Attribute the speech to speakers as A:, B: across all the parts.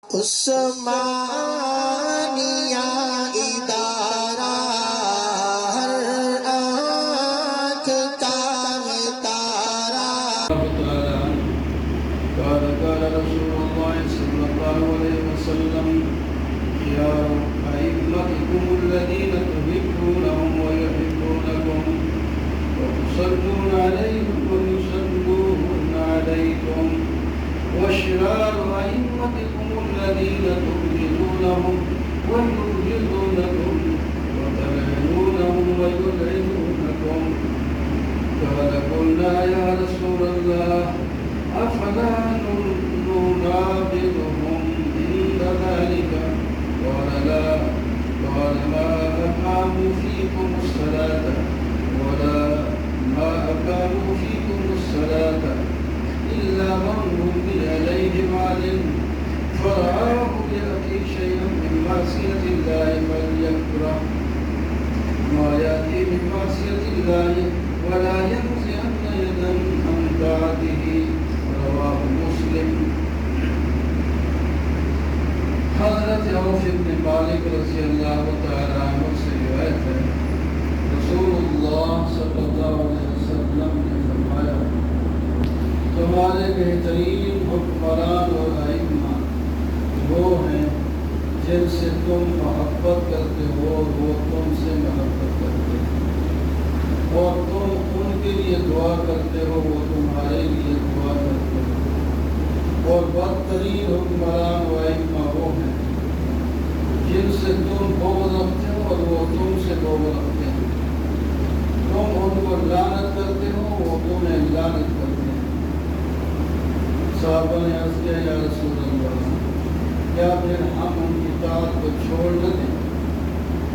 A: عثمانیہ ادارہ ہر آنکھ کا تارا.
B: قال رسول الله صلى الله عليه وسلم يا أئمتكم الذين تحبونهم ويحبونكم وتصلون عليهم ويصلون عليكم وشرار أئمتكم الذين تبغضونهم ويبغضونكم وتلعنونهم ويلعنونكم. قال قلنا يا رسول الله أفلا ننابذهم عند ذلك؟ قال لا. قال ما أقاموا فيكم الصلاة ولا ما أقاموا فيكم الصلاة إلا من ولي عليه مال فرآه يأتي شيئا من معصية الله فليكره ما يأتي من معصية الله ولا ينزعن يدا عن طاعته. رواه مسلم. حضرت عوف بن مالک رضی اللہ تعالیٰ عنہ سے روایت ہے، رسول اللہ صلی اللہ علیہ وسلم نے فرمایا تمہارے بہترین حکمران اور ائمہ وہ ہیں جن سے تم محبت کرتے ہو اور وہ تم سے محبت کرتے ہیں، اور تم ان کے لیے دعا کرتے ہو وہ تمہارے لیے دعا کرتے ہو. اور بدترین حکمران و ائمہ وہ ہیں جن سے تم بغض رکھتے ہو اور وہ تم سے بغض رکھتے ہیں. تم ان کو لعنت کرتے ہو وہ تمہیں لعنت کرتے ہیں. صحابہ نے عرض کیا یا رسول اللہ کیا پھر ہم ان کی اطاعت کو چھوڑ نہ دیں؟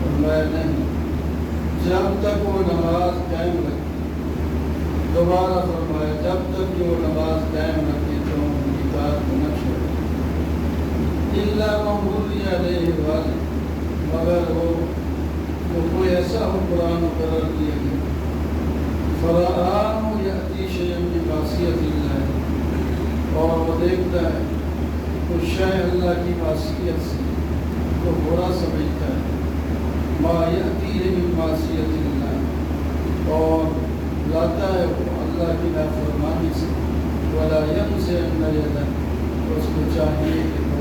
B: فرمایا نہیں جب تک وہ نماز قائم رکھے. دوبارہ فرمایا جب تک کہ وہ نماز قائم رکھے تو ان کی اطاعت کو نہ چھوڑے. الا من ولي علیہ والد، مگر وہ کوئی ایسا حکمران مقرر کیا گیا فرآہ یأتی شیئا من معصیۃ اللہ، اور وہ دیکھتا ہے کچھ شے اللہ کی معصیت سے تو برا سمجھتا ہے. ما یأتی من معصیۃ اللہ، اور لاتا ہے وہ اللہ کی نافرمانی سے. ولا ینزعن یدا، اس کو چاہیے کہ وہ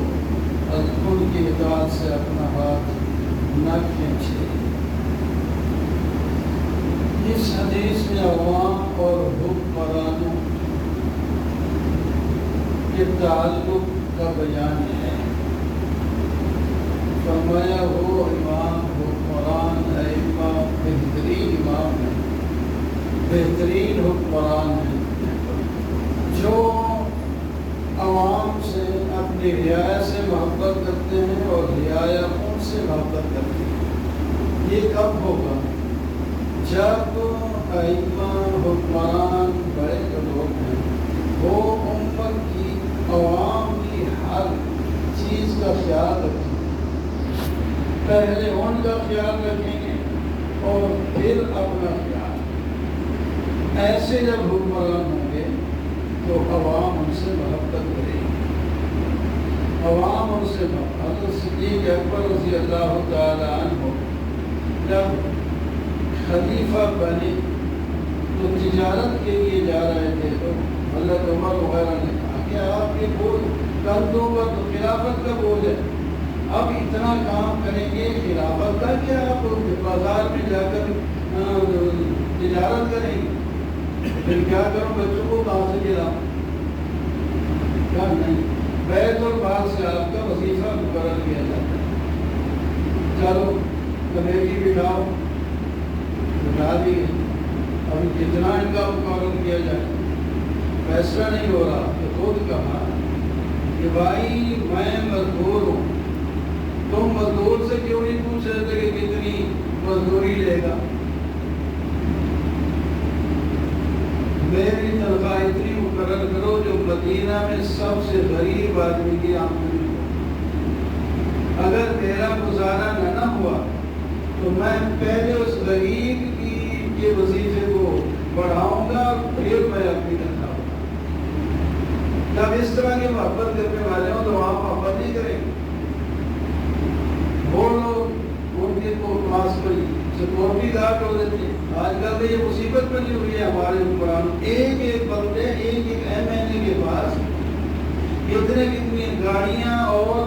B: ان کی اطاعت سے اپنا ہاتھ نہ کھینچے. اس حدیث میں عوام اور حکمرانوں کے تعلق کا بیان ہے. فرمایا وہ امام حکمران ائمہ بہترین امام ہیں، بہترین حکمران ہیں جو عوام سے اپنی رعایا سے محبت کرتے ہیں اور رعایا ان سے محبت کرتے ہیں. یہ کب ہوگا؟ جب ائمہ حکمران بڑے جو لوگ ہیں وہ امت کی عوام کی ہر چیز کا خیال رکھیں گے. پہلے ان کا خیال رکھیں گے اور پھر اپنا خیال. ایسے جب حکمران ہوں گے تو عوام ان سے محبت کرے گی. عوام ان سے حضرت صدیق اکبر رضی اللہ تعالیٰ عنہ جب خلیفہ بنے تو تجارت کے لیے جا رہے تھے تو حضرت عمر وغیرہ نے کہا کہ آپ کے بوجھ کندھوں پر تو خلافت کا بوجھ ہے، اب اتنا کام کریں گے خلافت کا کہ آپ بازار میں جا کر تجارت کریں گے؟ پھر کیا کروں بچوں کو کہاں سے کھلاؤں؟ کیا نہیں، بیت المال سے آپ کا وظیفہ مقرر کیا جاتا ہے. چلو کمیٹی بٹھاؤ، بٹھا دیے. ابھی کتنا ان کا مقرر کیا جائے فیصلہ نہیں ہو رہا. تو خود کہا کہ بھائی میں مزدور ہوں، تم مزدور سے کیوں نہیں پوچھ رہے تھے کہ کتنی مزدوری لے گا؟ میری تنخواہ اتنی مقرر کرو جو مدینہ میں سب سے غریب آدمی کی آمدنی ہو. اگر میرا گزارا نہ ہوا تو میں پہلے اس غریب کے وظیفے کو بڑھاؤں گا اور پھر میں اپنی تنخواہ. جب اس طرح کی محبت کرنے والے ہوں تو وہاں محبت نہیں کریں گے. آج کل یہ مصیبت بنی ہوئی ہے ہمارے قرآن، ایک ایک بندے ایک ایک MLA کے پاس کتنی گاڑیاں اور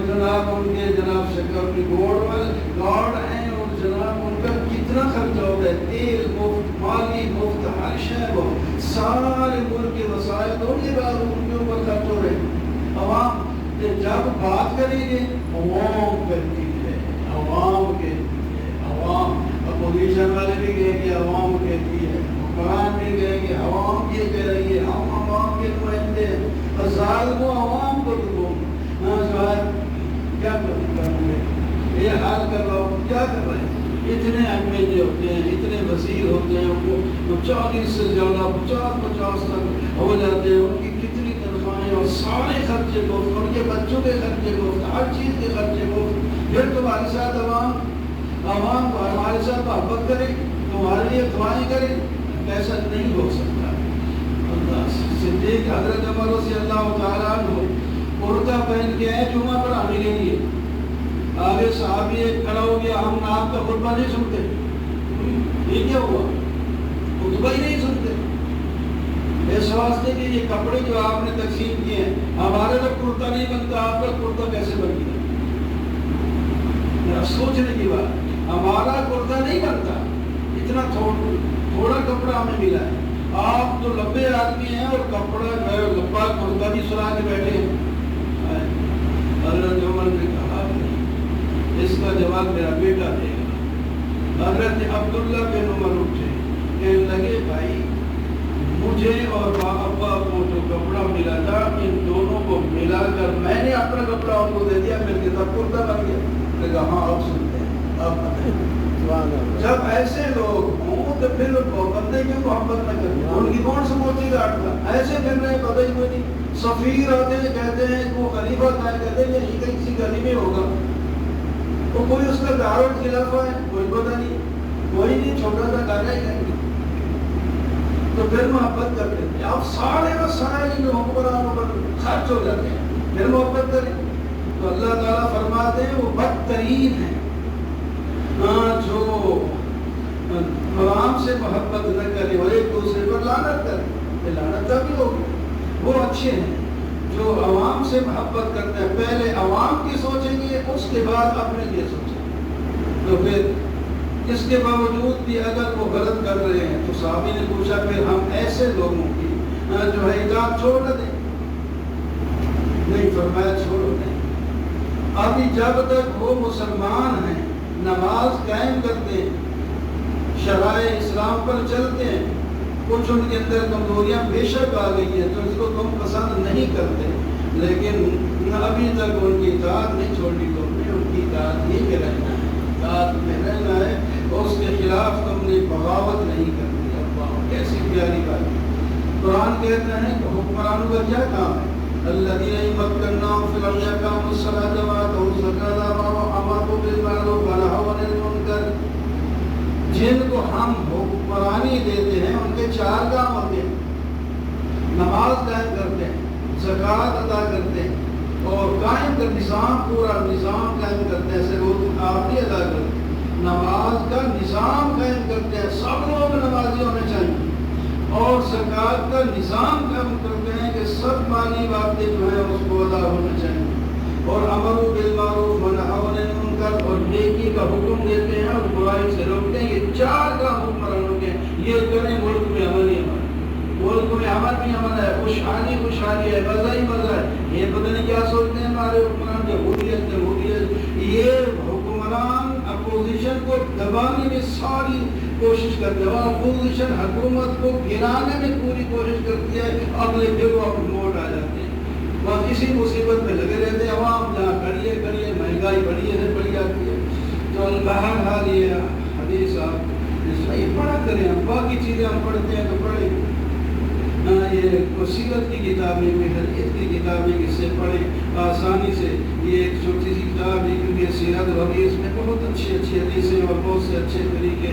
B: جناب ان کے جناب سیکورٹی گارڈ ہیں، اور جناب ان کا کتنا خرچہ ہوتا ہے، تیل مفت، مالی مفت، ہر شے مفت، سارے ملک کے وسائل تو یہ بات ان کے اوپر خرچ ہو رہے ہیں۔ عوام جب بات کریں گے عوام کرتی ہے، عوام کہتی ہے، عوام اپوزیشن والے بھی کہیں گے عوام کہتی ہے، حکمران بھی کہیں گے عوام یہ کہہ رہی ہے، ہم عوام کے نمائندے ہیں، ظالم و عوام کو تو کیا کروں گے، یہ حال کر رہا ہوں، کیا کر رہے ہیں؟ اتنے MLA ہوتے ہیں، اتنے وزیر ہوتے ہیں، وہ 40 سے زیادہ 50 تک ہو جاتے ہیں، ان کی کتنی تنخواہیں اور سارے خرچے کو، ان کے بچوں کے خرچے کو، ہر چیز کے خرچے کو، پھر تمہارے ساتھ عوام کو ہمارے ساتھ محبت کرے، تمہارے لیے دعائیں کرے، ایسا نہیں ہو سکتا۔ صدیق حضرت عمر رضی اللہ تعالیٰ عنہ کرتا پہن کے آئے جمعہ پر آنے کے لیے، آگے صحابی ایک کھڑا ہو گیا، ہم آپ کا خطبہ نہیں سنتے۔ یہ کیا ہوا؟ خطبہ ہی نہیں سنتے، اس واسطے کہ یہ کپڑے جو آپ نے تقسیم کیے ہیں، ہمارے تو کرتا نہیں بنتا، آپ کا کرتا کیسے بن گیا؟ سوچنے کی بات، ہمارا کرتا نہیں بنتا، اتنا تھوڑا کپڑا ہمیں ملا ہے، آپ تو لمبے آدمی ہیں اور کپڑا لمبا کرتا بھی سلا کے بیٹھے ہیں۔ حضرت عمر نے کہا اس کا جواب میرا بیٹا دے گا۔ حضرت عبداللہ بن عمر اٹھے، کہنے لگے بھائی مجھے اور ابا کو جو کپڑا ملا تھا ان دونوں کو ملا کر میں نے اپنا کپڑا ان کو دے دیا، مل کے تب کرتا بن گیا۔ کہا ہاں اب سنتے ہیں، اب جب ایسے لوگ ہوں تو پھر بندے کی محبت نہ کریں، ان کی کون سموچی کاٹتا، ایسے پھر رہے پتہ ہی کوئی نہیں۔ سفیر آتے ہیں کہتے ہیں وہ خلیفہ تھا، کہتے ہیں یہ کسی گلی میں ہوگا، وہ کوئی اس کا دارالخلافہ خلافہ ہے، کوئی پتہ نہیں، کوئی نہیں، چھوٹا سا گھر ہے کہیں، تو پھر محبت کرتے ہیں۔ اب سارے وسائل حکمرانوں پر خرچ ہو جاتے ہیں، پھر محبت کریں تو اللہ تعالیٰ فرماتے ہیں وہ بدترین ہیں جو عوام سے محبت نہ کرے اور ایک دوسرے پر لعنت کرے، لعنت کا بھی ہوگی۔ وہ اچھے ہیں جو عوام سے محبت کرتے ہیں، پہلے عوام کی سوچیں گے اس کے بعد اپنے لیے سوچیں گے، تو پھر اس کے باوجود بھی اگر وہ غلط کر رہے ہیں تو صحابی نے پوچھا پھر ہم ایسے لوگوں کی جو ہے اطاعت چھوڑ نہ دیں؟ نہیں، فرمایا چھوڑو نہیں۔ ابھی جب تک وہ مسلمان ہیں، نماز قائم کرتے ہیں، شرائع اسلام پر چلتے ہیں، کچھ ان کے اندر کمزوریاں بے شک آ گئی ہیں تو اس کو تم پسند نہیں کرتے، لیکن ابھی تک ان کی اطاعت نہیں چھوڑنی، تم نے ان کی اطاعت ہی میں رہنا ہے، اطاعت میں رہنا ہے، اور اس کے خلاف تم نے بغاوت نہیں کرنی۔ اللہ کیسی پیاری بات۔ قرآن کہتا ہے کہ حکمرانوں کا کیا کام ہے؟ الذين مكناهم في الأرض أقاموا الصلاة وآتوا الزكاة وأمروا بالمعروف ونهوا عن المنكر۔ جن کو ہم حکمرانی دیتے ہیں ان کے 4 کام ہوتے ہیں، نماز قائم کرتے ہیں، زکوٰۃ ادا کرتے ہیں اور قائم کر نظام، پورا نظام قائم کرتے ہیں، صرف آپ نہیں ادا کرتے، نماز کا نظام قائم کرتے ہیں، سب لوگ نمازی ہونے چاہیے، اور زکوٰۃ کا نظام قائم کرتے ہیں کہ سب مالی باتیں جو ہیں اس کو ادا ہونا چاہیے، اور امر بالمعروف ونہی عن المنکر، اور نیکی کا حکم دیتے ہیں اور برائی سے روکتے ہیں۔ یہ 4 کام حکمرانوں کے، یہ کریں ملک میں امن ہی امن، ملک میں امن بھی امن ہے، خوشحالی خوشحالی ہے، مزہ ہی مزہ ہے۔ یہ پتہ نہیں کیا سوچتے ہیں ہمارے حکمران، جمہوریت جمہوریت، یہ حکمران اپوزیشن کو دبانے میں ساری کوشش کرتے ہیں، اور اپوزیشن حکومت کو گرانے میں پوری کوشش کرتی ہے، اگلے پھر وہ اپنے موڈ آ جاتے ہیں، وہ اسی مصیبت میں لگے رہتے ہیں۔ عوام جہاں کریے مہنگائی بڑی ہے بڑی جاتی ہے، تو بہرحال یہ حدیث آپ صحیح پڑھا کریں، ہم باقی چیزیں ہم پڑھتے ہیں تو پڑھیں، یہ سیرت کی کتابیں بھی، حدیث کی کتابیں اس سے پڑھیں آسانی سے۔ یہ ایک چھوٹی سی کتاب ہے کیونکہ سیرت و حدیث میں بہت اچھی اچھی حدیثیں اور بہت سے اچھے طریقے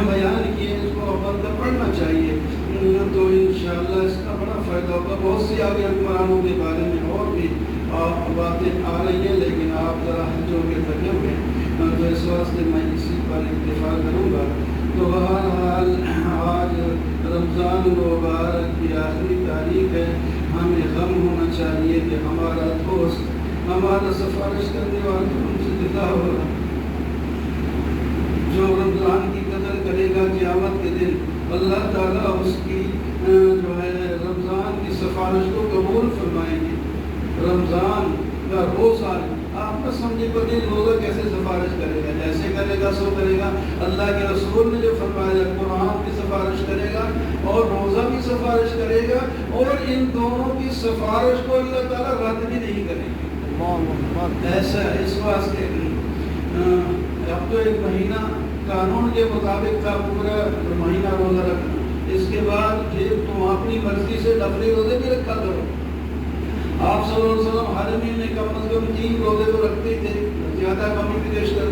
B: بیان کیے، اس کو بندہ پڑھنا چاہیے، تو انشاءاللہ اس کا بڑا فائدہ ہوگا۔ بہت سی آگے حکمرانوں کے بارے میں اور بھی باتیں آ رہی ہیں، لیکن آپ ذرا جو کہ تھکے ہوئے ہیں تو اس واسطے میں اسی پر اکتفا کروں گا۔ تو بہرحال آج رمضان المبارک کی آخری تاریخ ہے. ہمیں غم ہونا چاہیے کہ ہمارا دوست ہمارا سفارش کرنے والا ہم سے جدا ہو رہا ہے. جو رمضان کی قدر کرے گا قیامت کے دن اللہ تعالیٰ اس کی جو ہے رمضان کی سفارش کو قبول فرمائیں گے. رمضان کا روزہ آپ کا سمجھے پتہ روزہ کیسے سفارش کرے گا؟ جیسے کرے گا سو کرے گا. اللہ کے رسول نے جو فرمایا قرآن کی سفارش کرے گا اور روزہ بھی سفارش کرے گا اور ان دونوں کی سفارش کو اللہ تعالیٰ رد بھی نہیں کرے گا. ایسا اس واسطے اب تو ایک مہینہ قانون کے مطابق تھا پورا مہینہ روزہ رکھنا. اس کے بعد پھر تم اپنی مرضی سے نفلی روزے بھی رکھا کرو. آپ صلی اللہ علیہ وسلم ہر مہینے کم از کم 3 روزے تو رکھتے تھے. زیادہ کمی بیشتر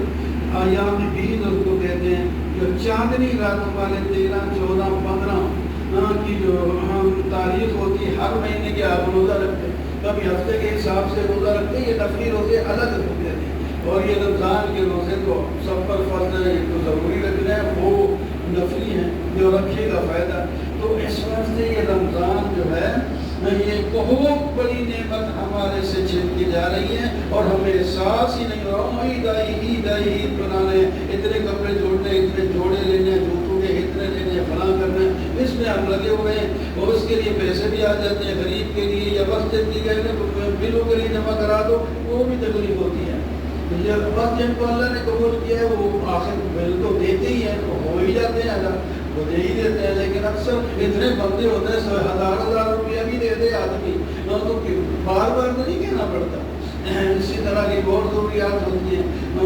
B: ایام بیز اس کو کہتے ہیں جو چاندنی راتوں والے 13 14 15 کی جو تاریخ ہوتی ہے ہر مہینے کے آپ روزہ رکھتے ہیں. کبھی ہفتے کے حساب سے روزہ رکھتے ہیں. یہ نفلی روزے الگ ہوتے ہیں اور یہ رمضان کے روزے تو سب پر فرض ہے. یہ تو ضروری رکھنا ہے وہ نفلی ہیں جو رکھے گا فائدہ. تو اس واسطے یہ رمضان جو ہے یہ بہت بڑی نعمت ہمارے سے چھینتی جا رہی ہے اور ہمیں احساس ہی نہیں ہو رہا. عید عید بنانے اتنے کپڑے جوڑنے اتنے جوڑے لینے جوتوں کے اتنے لینے فلاں کرنے اس میں ہم لگے ہوئے ہیں اور اس کے لیے پیسے بھی آ جاتے ہیں غریب کے لیے یا مسجد کی گئے بلوں کے لیے جمع کرا دو وہ بھی تکلیف ہوتی ہے. بس جن کو اللہ نے قبول کیا ہے وہ آخر بل تو دیتے ہی ہیں ہو ہی جاتے ہیں ادا وہ دے ہی دیتے ہیں. لیکن اکثر اتنے بندے ہوتے ہیں 1000 روپیہ بھی دے دے آدمی تو بار بار تو نہیں کہنا پڑتا. اسی طرح کی بہت ضروریات ہوتی ہیں تو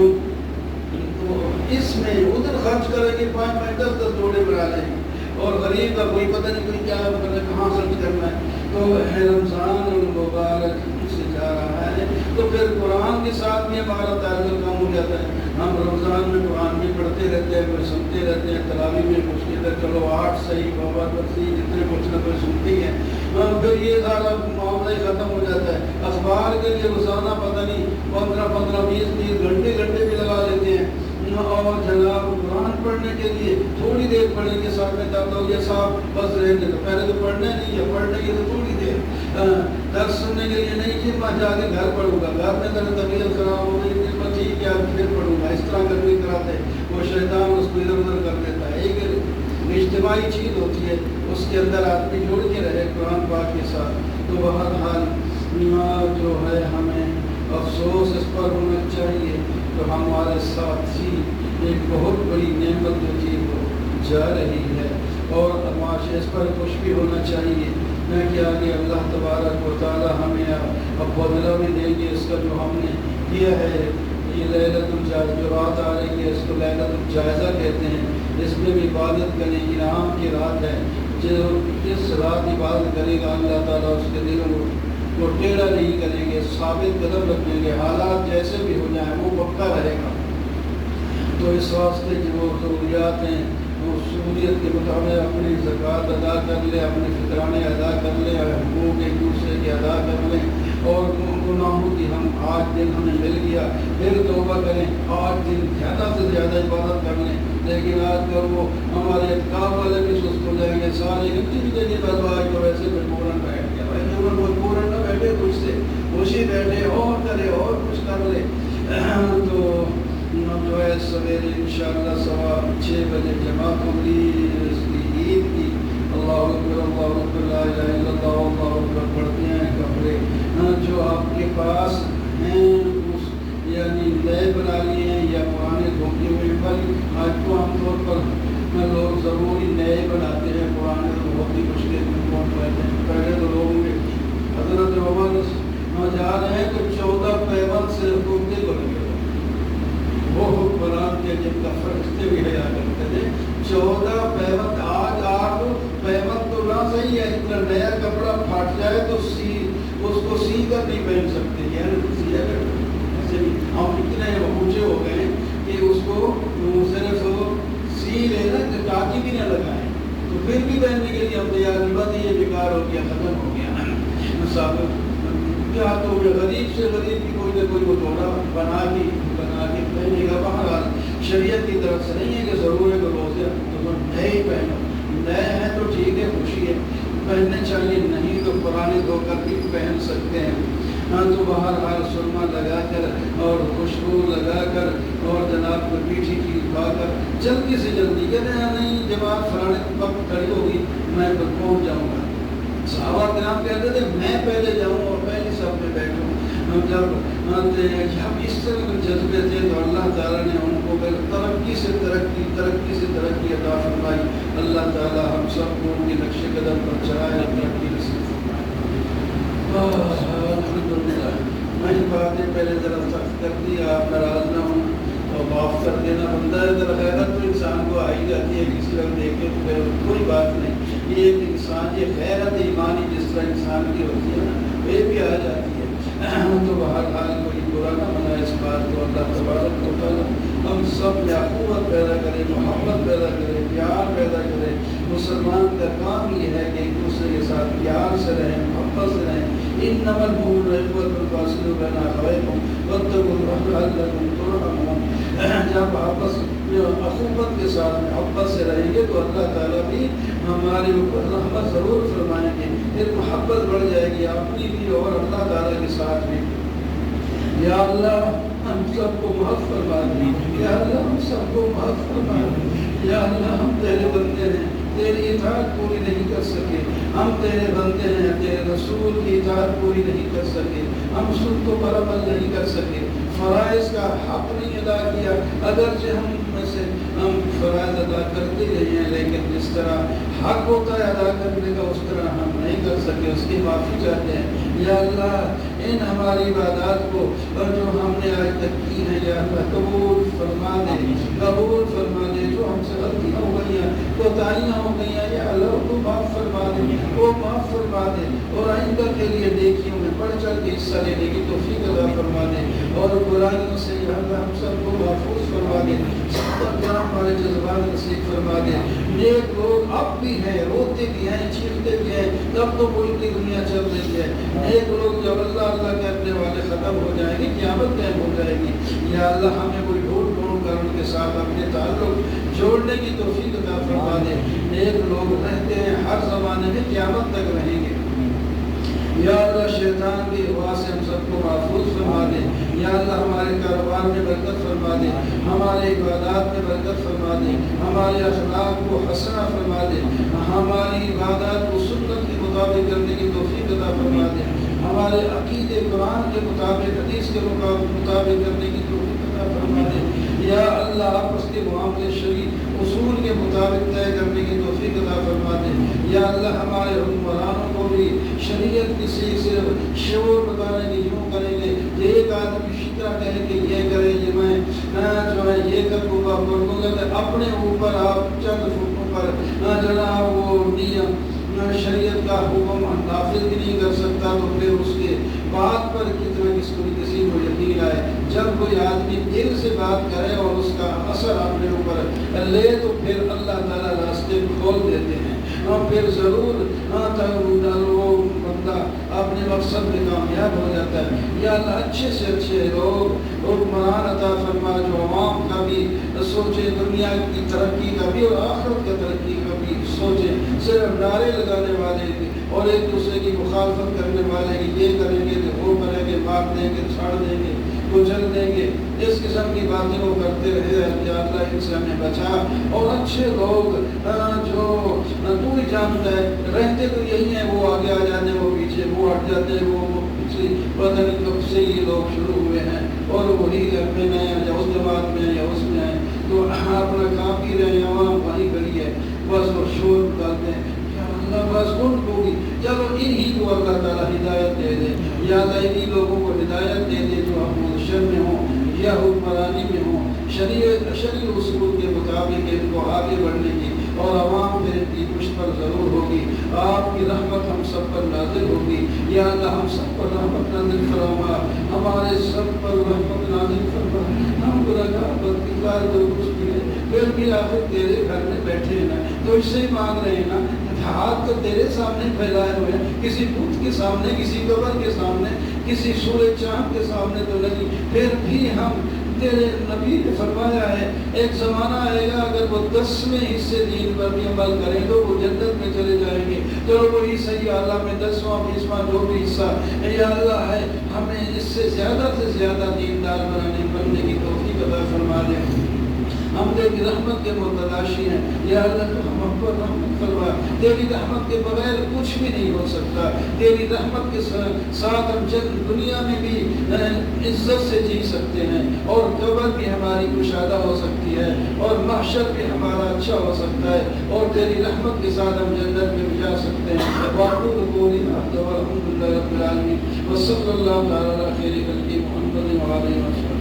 B: اس میں ادھر خرچ کریں گے 5 10 جوڑے بنا لیں گے اور غریب کا کوئی پتہ نہیں کوئی کیا کہاں خرچ کرنا ہے. تو رمضان المبارک سے جا رہا ہے تو پھر قرآن کے ساتھ بھی ہمارا تعلق کم ہو جاتا ہے. ہم رمضان میں قرآن بھی پڑھتے رہتے ہیں کوئی سنتے رہتے ہیں. تراویح میں کچھ ادھر چلو 8 صحیح بابا بسی جتنے کچھ نہ کوئی سنتے ہیں. پھر یہ سارا معاملہ ہی ختم ہو جاتا ہے. اخبار کے لیے روزانہ پتہ نہیں 15 20 گھنٹے بھی لگا لیتے ہیں اور جناب قرآن پڑھنے کے لیے تھوڑی دیر پڑھیں گے. ساتھ میں کہتا ہوں یہ صاحب بس رہنے تو پہلے تو پڑھنا نہیں ہے پڑھنے کی تو تھوڑی دیر درس سننے کے لیے نہیں کہ میں جا کے گھر پڑھوں گا. گھر میں اگر طبیعت خراب ہو گئی تو ٹھیک ہے پھر پڑھوں گا. اس طرح کرنے کراتے وہ شیطان اس کو ادھر ادھر کر دیتا ہے. ایک اجتماعی چیز ہوتی ہے اس کے اندر آدمی جوڑ کے رہے قرآن پاک کے ساتھ. تو بہرحال جو ہے ہمیں افسوس اس پر ہونا چاہیے تو ہمارے ساتھ ہی ایک بہت بڑی نعمت جو تھی وہ جا رہی ہے اور معاشرے اس پر خوش بھی ہونا چاہیے کہ آگے اللہ تبارک و تعالی ہمیں اب بدلہ بھی دیں گے اس کا جو ہم نے کیا ہے. یہ لیلۃ الجائزہ جو رات آ رہی ہے اس کو لیلۃ الجائزہ کہتے ہیں. اس میں بھی عبادت کریں انعام کی رات ہے. جو جس رات عبادت کرے گا اللہ تعالیٰ اس کے دل کو ٹیڑھا نہیں کریں گے ثابت قدم رکھیں گے. حالات جیسے بھی ہو جائیں وہ پکا رہے گا. تو اس واسطے جو ضروریات ہیں وہ سہولیت کے مطابق اپنی زکوٰۃ ادا کر لیں اپنے فطرانے ادا کر لیں حقوق ایک دوسرے کے ادا کر لیں اور گناہوں کی ہم آج دن ہمیں مل گیا پھر توبہ کریں. آج دن زیادہ سے زیادہ عبادت کر لیں. لیکن آج کل وہ ہمارے اعتکاف والے بھی سست ہو جائیں گے سارے کتنی بدوائی تو ویسے مجبوراً بیٹھ گیا. بھائی جو مجبوراً نہ بیٹھے کچھ سے خوشی بیٹھے اور کرے اور کچھ کر لے. تو جو ہے سویرے انشاءاللہ 6:15 بجے جماعت ہوگی اس کی عید کی. اللہ اکبر لا الہ الا اللہ اللہ اکبر پڑھتے ہیں. کپڑے جو آپ کے پاس ہیں اس یعنی نئے بنا لیے ہیں یا پرانے دھوکے ہوئے پر آج تو عام طور پر لوگ ضروری نئے بناتے ہیں. پرانے تو بہت ہی مشکل میں پہنچ رہتے ہیں. پہلے تو لوگوں کے حضرت عمر جا رہے ہیں تو 14 پیون سے کرتے کو لگے وہ قرآن کے جن کا فرشتے بھی حیا کرتے تھے. 14 پیون آج آپ پیون تو نہ صحیح ہے اتنا نیا کپڑا پھٹ جائے تو اس کو سی کر نہیں پہن سکتے. یعنی ایسے ہم اتنے اونچے ہو گئے کہ اس کو صرف سی لینا ٹاکی بھی نہ لگائیں تو پھر بھی پہننے کے لیے ہم تیار نہیں. بات یہ بیکار ہو گیا ختم ہو گیا. کیا تو غریب سے غریب کی کوئی نہ کوئی وہ جوڑا بنا کے پہنے گا. بہرحال شریعت کی طرف سے نہیں ہے کہ ضرور ہے کہ روزے تو نئے ہی پہنو، نئے ہیں تو ٹھیک ہے، خوشی ہے، پہننے چاہیے، نہیں تو پرانے دھو کر بھی پہن سکتے ہیں۔ ہاں تو بہرحال سرما لگا کر اور خوشبو لگا کر اور جناب کو میٹھی چیز کھا کر جلدی سے جلدی کہتے ہیں نہیں جماعت فلانے وقت کھڑی ہوگی میں تو پہنچ جاؤں گا۔ صحابہ کرام کہتے تھے میں پہلے جاؤں اور پہلے سب میں بیٹھوں۔ جب اس طرح کے جذبے تھے تو اللہ تعالیٰ نے ان کو ترقی سے ترقی عطا فرمائی۔ اللہ تعالیٰ ہم سب کو ان کے نقش قدم پر چلائے، ترقی نصیب فرمائے۔ الحمدللہ میں باتیں پہلے ذرا سخت کر دی، آپ ناراض نہ ہوں تو معاف کر دینا بنتا ہے۔ ذرا غیرت تو انسان کو آ ہی جاتی ہے، کسی وقت دیکھے تو پھر کوئی بات نہیں، یہ ایک انسان یہ غیرت ایمانی جس طرح انسان کی ہوتی ہے نا وہ بھی آ جاتی ہے۔ تو بہرحال کوئی برا نہ بنا اس بات کو، اللہ تبارک و تعالیٰ ہم سب میں قوت پیدا کرے، محبت پیدا کرے، پیار پیدا کرے۔ مسلمان کا کام یہ ہے کہ ایک دوسرے کے ساتھ پیار سے رہیں، محبت سے رہیں۔ انما المؤمنون اخوة فاصلحوا بين اخويكم واتقوا الله لعلكم ترحمون۔ جب آپس میں اخوت کے ساتھ محبت سے رہیں گے تو اللہ تعالیٰ بھی ہمارے اوپر رحمت ضرور فرمائیں گے، پھر محبت بڑھ جائے گی اپنی بھی اور اللہ تعالیٰ کے ساتھ بھی۔ یا اللہ ہم سب کو معاف فرما دے، یا اللہ ہم سب کو معاف فرما دے، یا اللہ ہم تیرے بندے ہیں، تیری اطاعت پوری نہیں کر سکے، ہم تیرے بندے ہیں، تیرے رسول کی اطاعت پوری نہیں کر سکے، ہم سنتوں پر عمل نہیں کر سکے، فرائض کا حق نہیں ادا کیا، اگرچہ ہم میں سے ہم فرائض ادا کرتے رہے ہیں لیکن جس طرح حق ہوتا ہے ادا کرنے کا اس طرح ہم نہیں کر سکے، اس کی معافی چاہتے ہیں۔ یا اللہ ان ہماری عبادات کو جو ہم نے آج تک کی ہیں یا اللہ قبول فرما دے، قبول فرما دے۔ جو ہم سے غلطیاں ہو گئی ہیں، کوتاہیاں ہو گئی ہیں، یا اللہ کو معاف فرما دے، وہ معاف فرما دے، اور آئندہ کے لیے نیکیوں میں بڑھ چڑھ کے حصہ لینے کی توفیق عطا فرما دے، اور برائیوں سے یا اللہ ہم سب کو محفوظ فرما دے، ہمارے جذبات نصیب فرما دے۔ نیک لوگ اب بھی ہیں، روتے بھی ہیں، چیختے بھی ہیں، تب تو ملک کی دنیا چل رہی ہے۔ نیک لوگ جب اللہ اللہ کہنے والے ختم ہو جائیں گے، قیامت قائم ہو جائے گی، یا اللہ ہمیں کوئی ڈھونڈ ڈھونڈ کر ان کے ساتھ اپنے تعلق جوڑنے کی توفیق عطا فرما دے۔ نیک لوگ رہتے ہیں ہر زمانے میں، قیامت تک رہیں گے۔ یا اللہ شیطان کی ہوا سے ہم سب کو محفوظ فرما دے، یا اللہ ہمارے کاروبار میں برکت فرما دے، ہمارے عبادات میں برکت فرما دے، ہمارے اخلاق کو حسنہ فرما دے، ہماری عبادات کو سنت کے مطابق کرنے کی توفیق عطا فرما دے، ہمارے عقیدے قرآن کے مطابق حدیث کے مطابق کرنے کی توفیق عطا فرما دے۔ یا اللہ آپس کے معاملے شرعی اصول کے مطابق طے کرنے کی توفیق عطا فرما دے۔ یا اللہ ہمارے حکمرانوں کو بھی شریعت کسی سے شعور بتانے کی یوں کریں گے کہ ایک آدمی شکرا کہے کہ یہ کرے، یہ میں جو ہے یہ کر دوں گا، اپنے اوپر آپ چند فٹوں پر جناب وہ نیم شریعت کا حکم نافذ بھی نہیں کر سکتا، تو پھر اس کے بات پر کتنا کسی کو یقین آئے۔ جب کوئی آدمی دل سے بات کرے اور اس کا اثر اپنے اوپر لے تو پھر اللہ تعالیٰ راستے کھول دیتے ہیں، اور پھر ضرور وہ بندہ اپنے مقصد میں کامیاب ہو جاتا ہے۔ یا اللہ اچھے سے اچھے لوگ حکمران عطا فرما جو عوام کا بھی سوچے، دنیا کی ترقی کا بھی اور آخرت کی ترقی کا بھی سوچے، صرف نعرے لگانے والے اور ایک دوسرے کی مخالفت کرنے والے کہ یہ کریں گے تو وہ کریں گے، مار دیں گے، چھاڑ دیں گے، کچل دیں گے، اس قسم کی باتیں وہ کرتے رہے۔ یا اللہ ان سے ہمیں بچا، اور اچھے لوگ جو تو ہی جانتا ہے رہتے تو یہی ہیں، وہ آگے آ جاتے ہیں، وہ پیچھے، وہ ہٹ جاتے ہیں، وہ پیچھے، پتہ نہیں کب سے یہ لوگ شروع ہوئے ہیں اور وہی گھر میں ہیں یا اس جماعت میں ہیں یا اس میں ہیں، تو اپنا کھا پی رہے ہیں، عوام وہیں کھڑی ہے، بس وہ شور ڈالتے ہیں۔ بس ان کو بھی چلو انہی کو اللہ تعالیٰ ہدایت دے دے، یا اللہ انہی لوگوں کو ہدایت دے دے جو ہم پوزیشن میں ہوں یا حکمرانی میں ہوں، شرعی اصول کے مطابق ان کو آگے بڑھنے کی، اور عوام پھر ان کی پشت پر ضرور ہوگی۔ آپ کی رحمت ہم سب پر نازل ہوگی، یا اللہ ہم سب پر رحمت نازل فرما، ہمارے سب پر رحمت نازل فرما۔ ہم گناہگار بدکردار جو کچھ بھی ہے پھر بھی آخر تیرے گھر میں بیٹھے ہیں نا، تو اس سے ہی مانگ رہے ہیں نا، ہاتھ تو تیرے سامنے پھیلائے ہوئے ہیں، کسی بت کے سامنے، کسی قبر کے سامنے، کسی سورج چاند کے سامنے تو نہیں، پھر بھی ہم تیرے نبی نے فرمایا ہے ایک زمانہ آئے گا اگر وہ 10ویں حصے دین پر بھی عمل کریں تو وہ جنت میں چلے جائیں گے. چلو وہی صحیح اللہ میں 10واں 20واں جو بھی حصہ یا اللہ ہے ہمیں اس سے زیادہ دیندار بننے کی توفیق عطا فرما دے. ہم تیری رحمت کے متلاشی ہیں یا اللہ تو ہم پر رحمت فرما. تیری رحمت کے بغیر کچھ بھی نہیں ہو سکتا. تیری رحمت کے ساتھ ہم دنیا میں بھی عزت سے جی سکتے ہیں اور قبر بھی ہماری کشادہ ہو سکتی ہے اور محشر بھی ہمارا اچھا ہو سکتا ہے اور تیری رحمت کے ساتھ ہم جنت میں بھی جا سکتے ہیں. وَأَقُولُ قَوْلِي هَذَا وَالْحَمْدُ لِلَّهِ رَبِّ الْعَالَمِينَ وَصَلَّى اللَّهُ عَلَى خَيْرِ خَلْقِهِ مُحَمَّدٍ وَعَلَى آلِهِ وَصَحْبِهِ